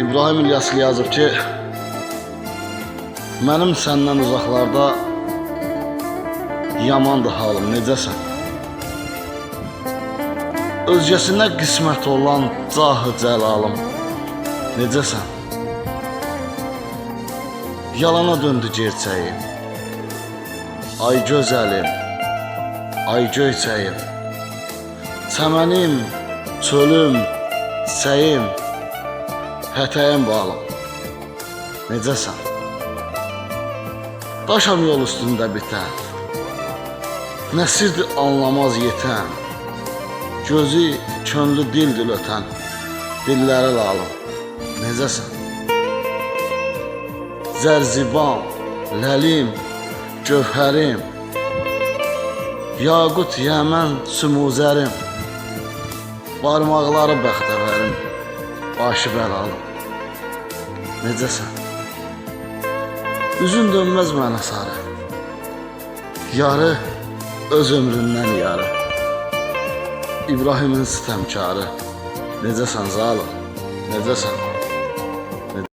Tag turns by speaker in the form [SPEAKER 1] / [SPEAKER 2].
[SPEAKER 1] İbrahim İlyaslı yazıb ki, mənim səndən uzaqlarda yamandır halım, necəsən? Özgəsinə qismət olan cahı cəlalım, necəsən? Yalana döndü gerçəyim, ay gözəlim, ay göyçəyim, çəmənim, çölüm, çiçəyim, hətəyim balım, necəsən? Daşam yol üstündə bitən, nəsirdir anlamaz yetən, gözü, könlü dil ötən, dilləri lalım, necəsən? Zərziban, ləlim, gövhərim, yaqut, yəmən, sümuzərim, barmaqları bəxtəvərim, başı bəlalım, necəsən? Üzün dönməz mənə sarı, yarı öz ömründən yarı, İbrahimin sitəmkarı, necəsən zalım, necəsən?